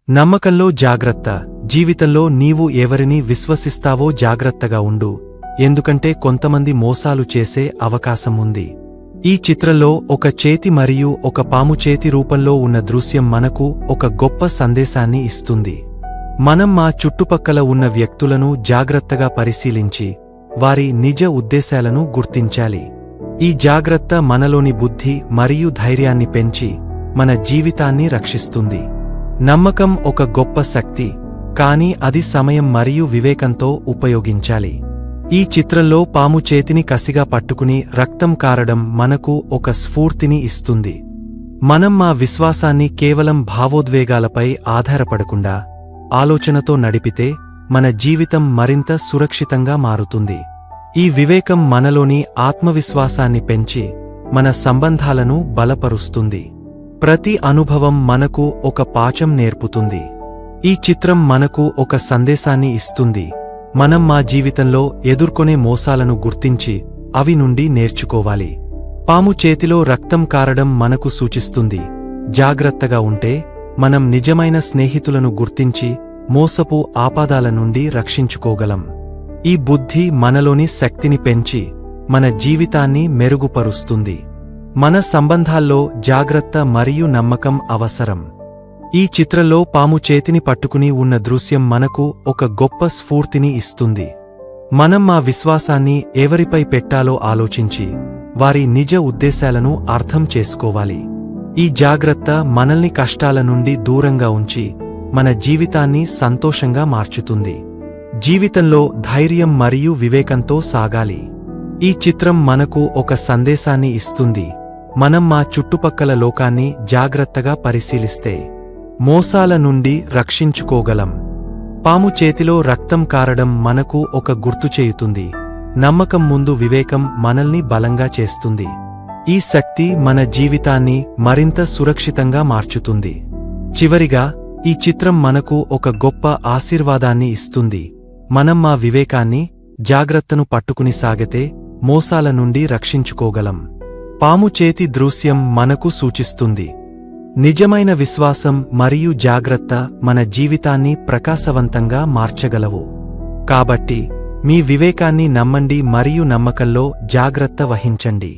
నమ్మకంలో జాగ్రత్త. జీవితంలో నీవు ఎవరిని విశ్వసిస్తావో జాగ్రత్తగా ఉండు, ఎందుకంటే కొంతమంది మోసాలు చేసే అవకాశం ఉంది. ఈ చిత్రంలో ఒక చేతి మరియు ఒక పాము చేతి రూపంలో ఉన్న దృశ్యం మనకు ఒక గొప్ప సందేశాన్ని ఇస్తుంది. మనం మా చుట్టుపక్కల ఉన్న వ్యక్తులను జాగ్రత్తగా పరిశీలించి వారి నిజ ఉద్దేశాలను గుర్తించాలి. ఈ జాగ్రత్త మనలోని బుద్ధి మరియు ధైర్యాన్ని పెంచి మన జీవితాన్ని రక్షిస్తుంది. నమ్మకం ఒక గొప్ప శక్తి, కానీ అది సమయం మరియు వివేకంతో ఉపయోగించాలి. ఈ చిత్రంలో పాము చేతిని కసిగా పట్టుకుని రక్తం కారడం మనకు ఒక స్ఫూర్తిని ఇస్తుంది. మనం మా విశ్వాసాన్ని కేవలం భావోద్వేగాలపై ఆధారపడకుండా ఆలోచనతో నడిపితే మన జీవితం మరింత సురక్షితంగా మారుతుంది. ఈ వివేకం మనలోని ఆత్మవిశ్వాసాన్ని పెంచి మన సంబంధాలను బలపరుస్తుంది. ప్రతి అనుభవం మనకు ఒక పాఠం నేర్పుతుంది. ఈ చిత్రం మనకు ఒక సందేశాన్ని ఇస్తుంది. మనం మా జీవితంలో ఎదుర్కొనే మోసాలను గుర్తించి అవి నుండి నేర్చుకోవాలి. పాము చేతిలో రక్తం కారడం మనకు సూచిస్తుంది, జాగ్రత్తగా ఉంటే మనం నిజమైన స్నేహితులను గుర్తించి మోసపు ఆపదాల నుండి రక్షించుకోగలం. ఈ బుద్ధి మనలోని శక్తిని పెంచి మన జీవితాన్ని మెరుగుపరుస్తుంది. మన సంబంధాల్లో జాగ్రత్త మరియు నమ్మకం అవసరం. ఈ చిత్రంలో పాము చేతిని పట్టుకుని ఉన్న దృశ్యం మనకు ఒక గొప్ప స్ఫూర్తిని ఇస్తుంది. మనం మా విశ్వాసాన్ని ఎవరిపై పెట్టాలో ఆలోచించి వారి నిజ ఉద్దేశాలను అర్థం చేసుకోవాలి. ఈ జాగ్రత్త మనల్ని కష్టాల నుండి దూరంగా ఉంచి మన జీవితాన్ని సంతోషంగా మార్చుతుంది. జీవితంలో ధైర్యం మరియు వివేకంతో సాగాలి. ఈ చిత్రం మనకు ఒక సందేశాన్ని ఇస్తుంది. మనం మా చుట్టుపక్కల లోకాన్ని జాగ్రత్తగా పరిశీలిస్తే మోసాల నుండి రక్షించుకోగలం. పాము చేతిలో రక్తం కారడం మనకు ఒక గుర్తు చేయుతుంది. నమ్మకం ముందు వివేకం మనల్ని బలంగా చేస్తుంది. ఈ శక్తి మన జీవితాన్ని మరింత సురక్షితంగా మార్చుతుంది. చివరిగా, ఈ చిత్రం మనకు ఒక గొప్ప ఆశీర్వాదాన్ని ఇస్తుంది. మనం మా వివేకాన్ని, జాగ్రత్తను పట్టుకుని సాగితే మోసాల నుండి రక్షించుకోగలం. పాము చేతి దృశ్యం మనకు సూచిస్తుంది, నిజమైన విశ్వాసం మరియు జాగ్రత్త మన జీవితాన్ని ప్రకాశవంతంగా మార్చగలవు. కాబట్టి మీ వివేకాన్ని నమ్మండి మరియు నమ్మకంలో జాగ్రత్త వహించండి.